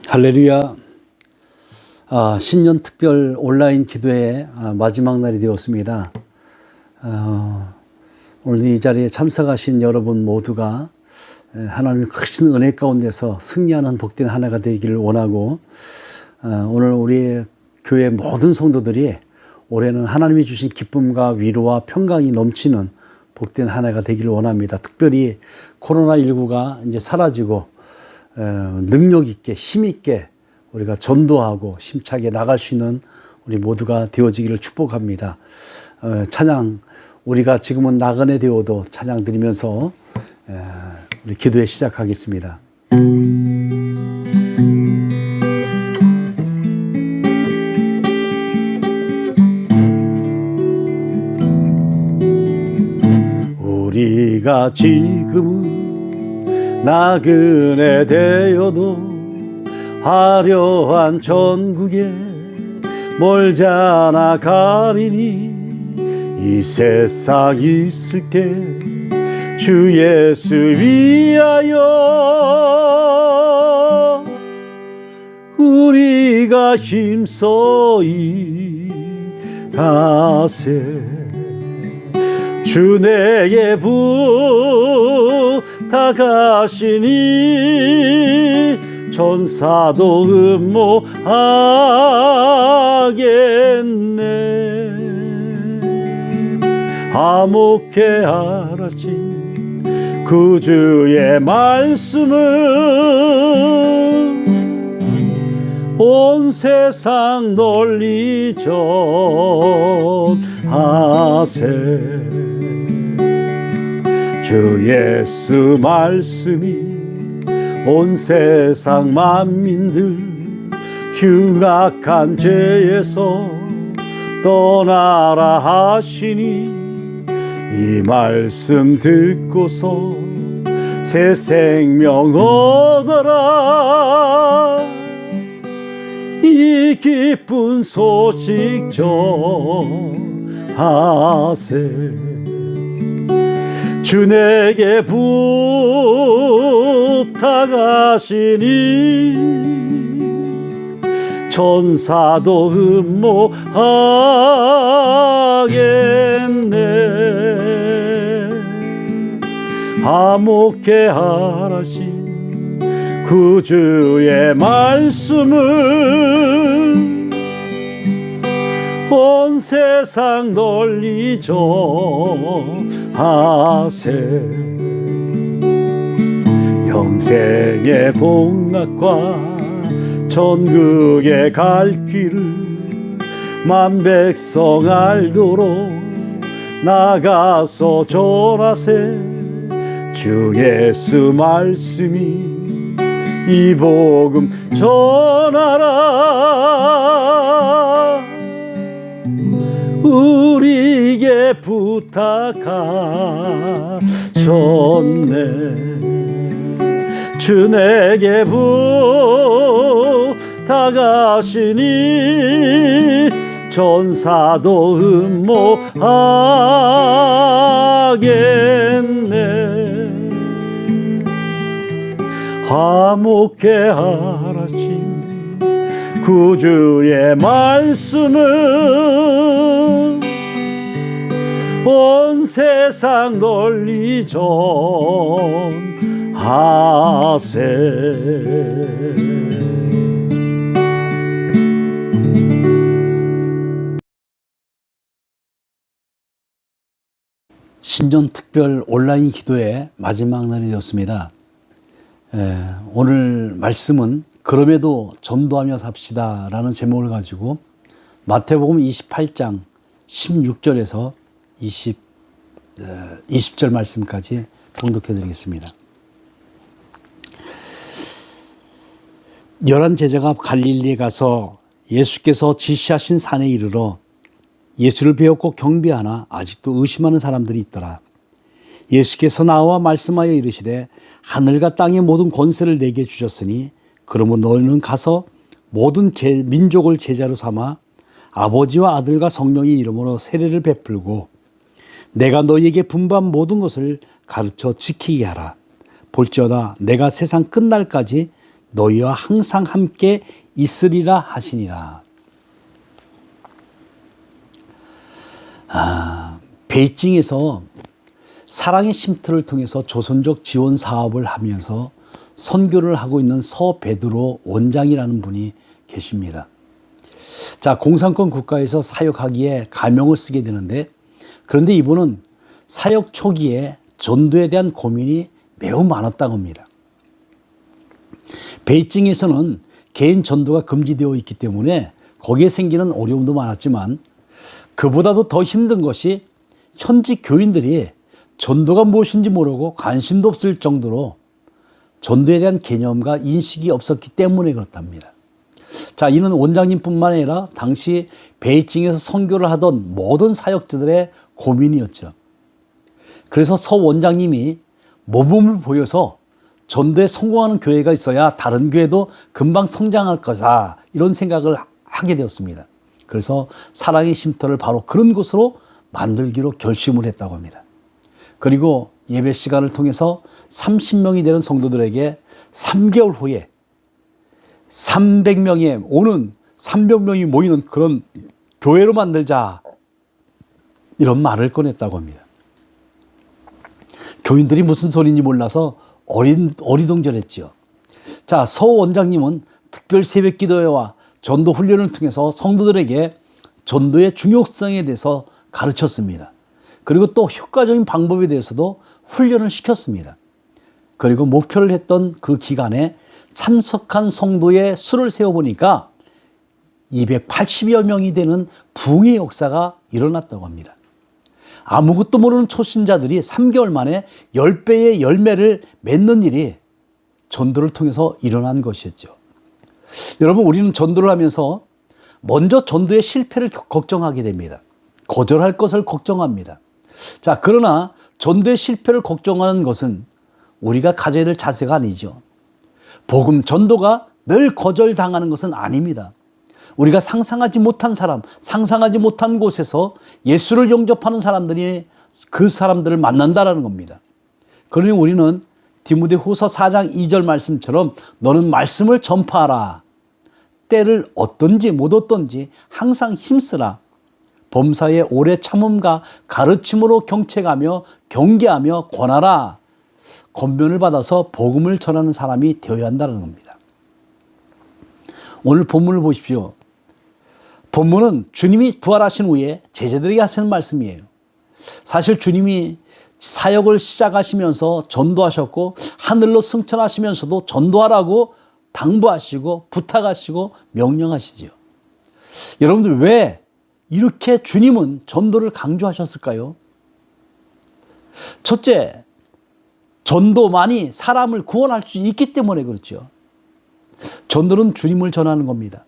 할렐루야. 신년 특별 온라인 기도의 마지막 날이 되었습니다. 오늘 이 자리에 참석하신 여러분 모두가 하나님의 크신 은혜 가운데서 승리하는 복된 한 해가 되기를 원하고, 오늘 우리 교회 모든 성도들이 올해는 하나님이 주신 기쁨과 위로와 평강이 넘치는 복된 한 해가 되기를 원합니다. 특별히 코로나19가 이제 사라지고 능력 있게 힘 있게 우리가 전도하고 힘차게 나갈 수 있는 우리 모두가 되어지기를 축복합니다. 찬양, 우리가 지금은 나그네 되어도 찬양 드리면서 우리 기도에 시작하겠습니다. 우리가 지금은 나그네 되어도 화려한 천국에 멀잖아 가리니, 이 세상 있을 때 주 예수 위하여 우리가 힘써 일하세. 주 내게 부탁하시니 전사도 흠모하겠네. 화목해 알았지 그 주의 말씀은 온 세상 널리 전하세. 주 예수 말씀이 온 세상 만민들 흉악한 죄에서 떠나라 하시니, 이 말씀 듣고서 새 생명 얻어라. 이 기쁜 소식 전하세. 주 내게 부탁하시니 천사도 흠모하겠네. 화목해 하라신 그 주의 말씀을 온 세상 널리 전하세. 영생의 복락과 천국에 갈 길을 만 백성 알도록 나가서 전하세. 주 예수 말씀이 이 복음 전하라. 우리에게 부탁하셨네. 주 내게 부탁하시니 전사도 흠모하겠네. 화목해 하라신 구주의 말씀은 온 세상 널리 전하세. 신년 특별 온라인 기도의 마지막 날이 되었습니다. 오늘 말씀은 그럼에도 전도하며 삽시다 라는 제목을 가지고 마태복음 28장 16절에서 20절 말씀까지 봉독해 드리겠습니다. 11 제자가 갈릴리에 가서 예수께서 지시하신 산에 이르러 예수를 배웠고 경배하나 아직도 의심하는 사람들이 있더라. 예수께서 나와 말씀하여 이르시되 하늘과 땅의 모든 권세를 내게 주셨으니 그러므로 너희는 가서 모든 민족을 제자로 삼아 아버지와 아들과 성령의 이름으로 세례를 베풀고 내가 너희에게 분부한 모든 것을 가르쳐 지키게 하라. 볼지어다 내가 세상 끝날까지 너희와 항상 함께 있으리라 하시니라. 베이징에서 사랑의 쉼터를 통해서 조선족 지원 사업을 하면서 선교를 하고 있는 서 베드로 원장이라는 분이 계십니다. 자, 공산권 국가에서 사역하기에 가명을 쓰게 되는데, 그런데 이분은 사역 초기에 전도에 대한 고민이 매우 많았다고 합니다. 베이징에서는 개인 전도가 금지되어 있기 때문에 거기에 생기는 어려움도 많았지만, 그보다도 더 힘든 것이 현지 교인들이 전도가 무엇인지 모르고 관심도 없을 정도로 전도에 대한 개념과 인식이 없었기 때문에 그렇답니다. 자, 이는 원장님뿐만 아니라 당시 베이징에서 선교를 하던 모든 사역자들의 고민이었죠. 그래서 서 원장님이 모범을 보여서 전도에 성공하는 교회가 있어야 다른 교회도 금방 성장할 거다, 이런 생각을 하게 되었습니다. 그래서 사랑의 쉼터를 바로 그런 곳으로 만들기로 결심을 했다고 합니다. 그리고 예배 시간을 통해서 30명이 되는 성도들에게 3개월 후에 300명이 오는 300명이 모이는 그런 교회로 만들자, 이런 말을 꺼냈다고 합니다. 교인들이 무슨 소리인지 몰라서 어리둥절했지요. 자, 서 원장님은 특별 새벽 기도회와 전도 훈련을 통해서 성도들에게 전도의 중요성에 대해서 가르쳤습니다. 그리고 또 효과적인 방법에 대해서도 훈련을 시켰습니다. 그리고 목표를 했던 그 기간에 참석한 성도의 수를 세어보니까 280여 명이 되는 부흥의 역사가 일어났다고 합니다. 아무것도 모르는 초신자들이 3개월 만에 10배의 열매를 맺는 일이 전도를 통해서 일어난 것이었죠. 여러분, 우리는 전도를 하면서 먼저 전도의 실패를 걱정하게 됩니다. 거절할 것을 걱정합니다. 자, 그러나 전도의 실패를 걱정하는 것은 우리가 가져야 될 자세가 아니죠. 복음 전도가 늘 거절당하는 것은 아닙니다. 우리가 상상하지 못한 사람, 상상하지 못한 곳에서 예수를 영접하는 사람들이 그 사람들을 만난다라는 겁니다. 그러니 우리는 디모데후서 4장 2절 말씀처럼 너는 말씀을 전파하라. 때를 어떤지 못 어떤지 항상 힘쓰라. 범사에 오래 참음과 가르침으로 경책하며 경계하며 권하라. 권면을 받아서 복음을 전하는 사람이 되어야 한다는 겁니다. 오늘 본문을 보십시오. 본문은 주님이 부활하신 후에 제자들에게 하시는 말씀이에요. 사실 주님이 사역을 시작하시면서 전도하셨고 하늘로 승천하시면서도 전도하라고 당부하시고 부탁하시고 명령하시지요. 여러분들, 왜 이렇게 주님은 전도를 강조하셨을까요? 첫째, 전도만이 사람을 구원할 수 있기 때문에 그렇죠. 전도는 주님을 전하는 겁니다.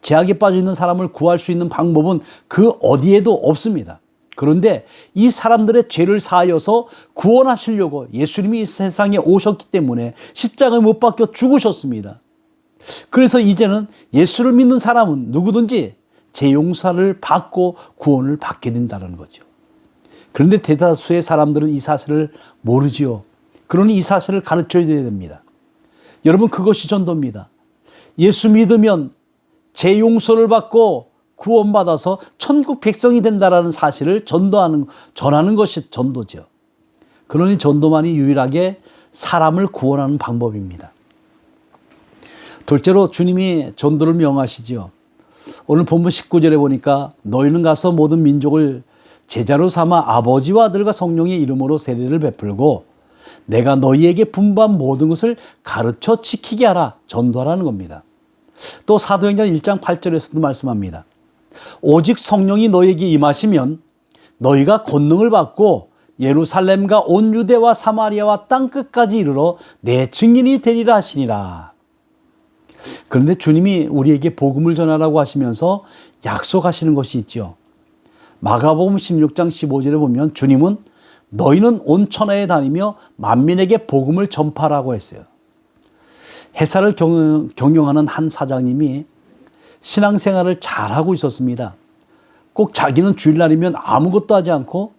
죄악에 빠져 있는 사람을 구할 수 있는 방법은 그 어디에도 없습니다. 그런데 이 사람들의 죄를 사하여서 구원하시려고 예수님이 이 세상에 오셨기 때문에 십자가에 못 박혀 죽으셨습니다. 그래서 이제는 예수를 믿는 사람은 누구든지 죄 용서를 받고 구원을 받게 된다는 거죠. 그런데 대다수의 사람들은 이 사실을 모르지요. 그러니 이 사실을 가르쳐야 됩니다. 여러분, 그것이 전도입니다. 예수 믿으면 죄 용서를 받고 구원받아서 천국 백성이 된다라는 사실을 전하는 것이 전도죠. 그러니 전도만이 유일하게 사람을 구원하는 방법입니다. 둘째로 주님이 전도를 명하시지요. 오늘 본문 19절에 보니까 너희는 가서 모든 민족을 제자로 삼아 아버지와 아들과 성령의 이름으로 세례를 베풀고 내가 너희에게 분부한 모든 것을 가르쳐 지키게 하라. 전도하라는 겁니다. 또 사도행전 1장 8절에서도 말씀합니다. 오직 성령이 너희에게 임하시면 너희가 권능을 받고 예루살렘과 온 유대와 사마리아와 땅끝까지 이르러 내 증인이 되리라 하시니라. 그런데 주님이 우리에게 복음을 전하라고 하시면서 약속하시는 것이 있죠. 마가복음 16장 15절에 보면 주님은 너희는 온 천하에 다니며 만민에게 복음을 전파라고 했어요. 회사를 경영하는 한 사장님이 신앙생활을 잘하고 있었습니다. 꼭 자기는 주일날이면 아무것도 하지 않고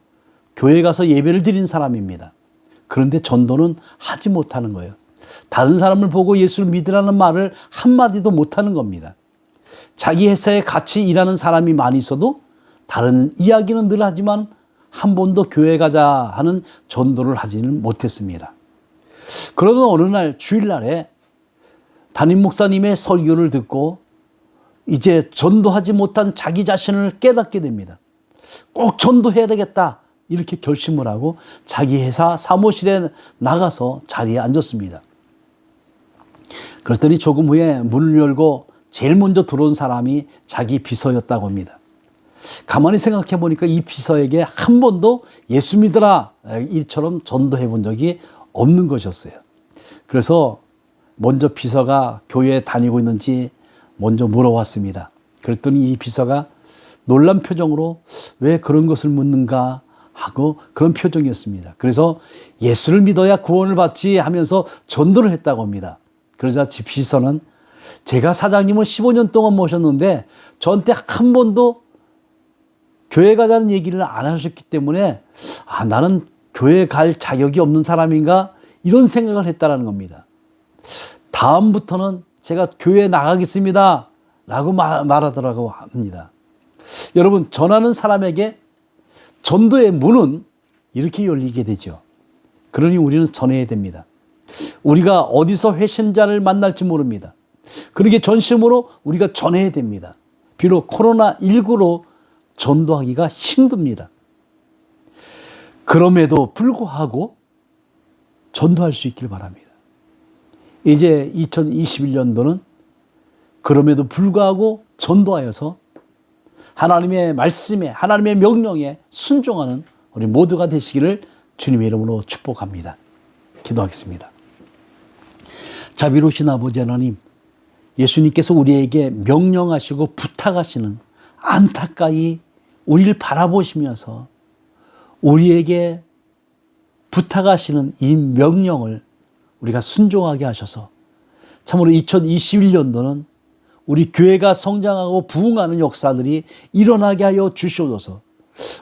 교회 가서 예배를 드린 사람입니다. 그런데 전도는 하지 못하는 거예요. 다른 사람을 보고 예수를 믿으라는 말을 한마디도 못하는 겁니다. 자기 회사에 같이 일하는 사람이 많이 있어도 다른 이야기는 늘 하지만 한 번도 교회 가자 하는 전도를 하지는 못했습니다. 그러던 어느 날 주일날에 담임 목사님의 설교를 듣고 이제 전도하지 못한 자기 자신을 깨닫게 됩니다. 꼭 전도해야 되겠다 이렇게 결심을 하고 자기 회사 사무실에 나가서 자리에 앉았습니다. 그랬더니 조금 후에 문을 열고 제일 먼저 들어온 사람이 자기 비서였다고 합니다. 가만히 생각해 보니까 이 비서에게 한 번도 예수 믿으라 이처럼 전도해 본 적이 없는 것이었어요. 그래서 먼저 비서가 교회에 다니고 있는지 먼저 물어왔습니다. 그랬더니 이 비서가 놀란 표정으로 왜 그런 것을 묻는가 하고 그런 표정이었습니다. 그래서 예수를 믿어야 구원을 받지 하면서 전도를 했다고 합니다. 그러자 비서는 제가 사장님을 15년 동안 모셨는데 저한테 한 번도 교회 가자는 얘기를 안 하셨기 때문에 나는 교회 갈 자격이 없는 사람인가 이런 생각을 했다라는 겁니다. 다음부터는 제가 교회에 나가겠습니다 라고 말하더라고 합니다. 여러분, 전하는 사람에게 전도의 문은 이렇게 열리게 되죠. 그러니 우리는 전해야 됩니다. 우리가 어디서 회심자를 만날지 모릅니다. 그러기에 전심으로 우리가 전해야 됩니다. 비록 코로나19로 전도하기가 힘듭니다. 그럼에도 불구하고 전도할 수 있길 바랍니다. 이제 2021년도는 그럼에도 불구하고 전도하여서 하나님의 말씀에, 하나님의 명령에 순종하는 우리 모두가 되시기를 주님의 이름으로 축복합니다. 기도하겠습니다. 자비로우신 아버지 하나님, 예수님께서 우리에게 명령하시고 부탁하시는 안타까이 우리를 바라보시면서 우리에게 부탁하시는 이 명령을 우리가 순종하게 하셔서 참으로 2021년도는 우리 교회가 성장하고 부흥하는 역사들이 일어나게 하여 주시옵소서.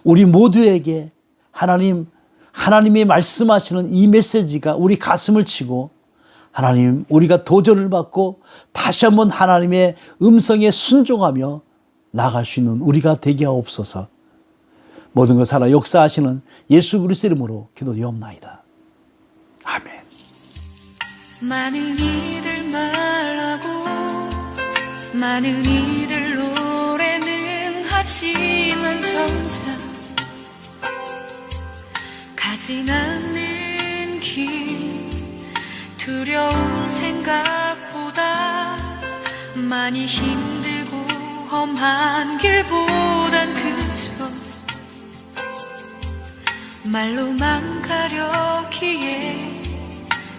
우리 모두에게 하나님이 말씀하시는 이 메시지가 우리 가슴을 치고 하나님, 우리가 도전을 받고 다시 한번 하나님의 음성에 순종하며 나아갈 수 있는 우리가 되게 하옵소서. 모든 것 살아 역사하시는 예수 그리스도 이름으로 기도드리옵나이다. 아멘. 많은 이들 말하고 많은 이들 노래는 하지만 정작 가진 않는 길 두려운 생각보다 많이 힘들고 험한 길보단 그저 말로만 가려기에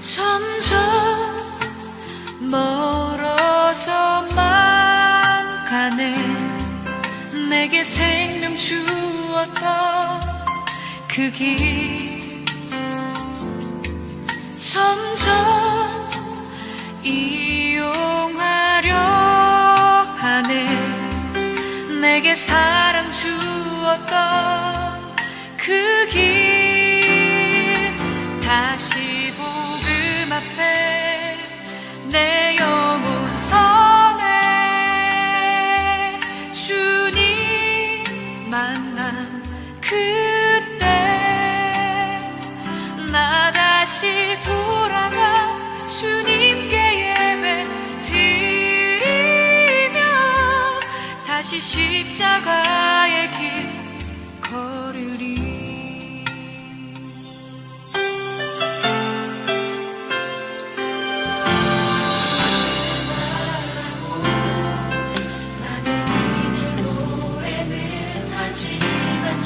점점 멀어져만 가네. 내게 생명 주었던 그 길 점점 이용하려 하네. 내게 사랑 주었던 그 길 다시 복음 앞에 내 영혼 선해. 주님 만난 그때 나 다시 돌아가 주님께 예배 드리며 다시 십자가의 길 걸으리. 많은 이들 노래는 하지만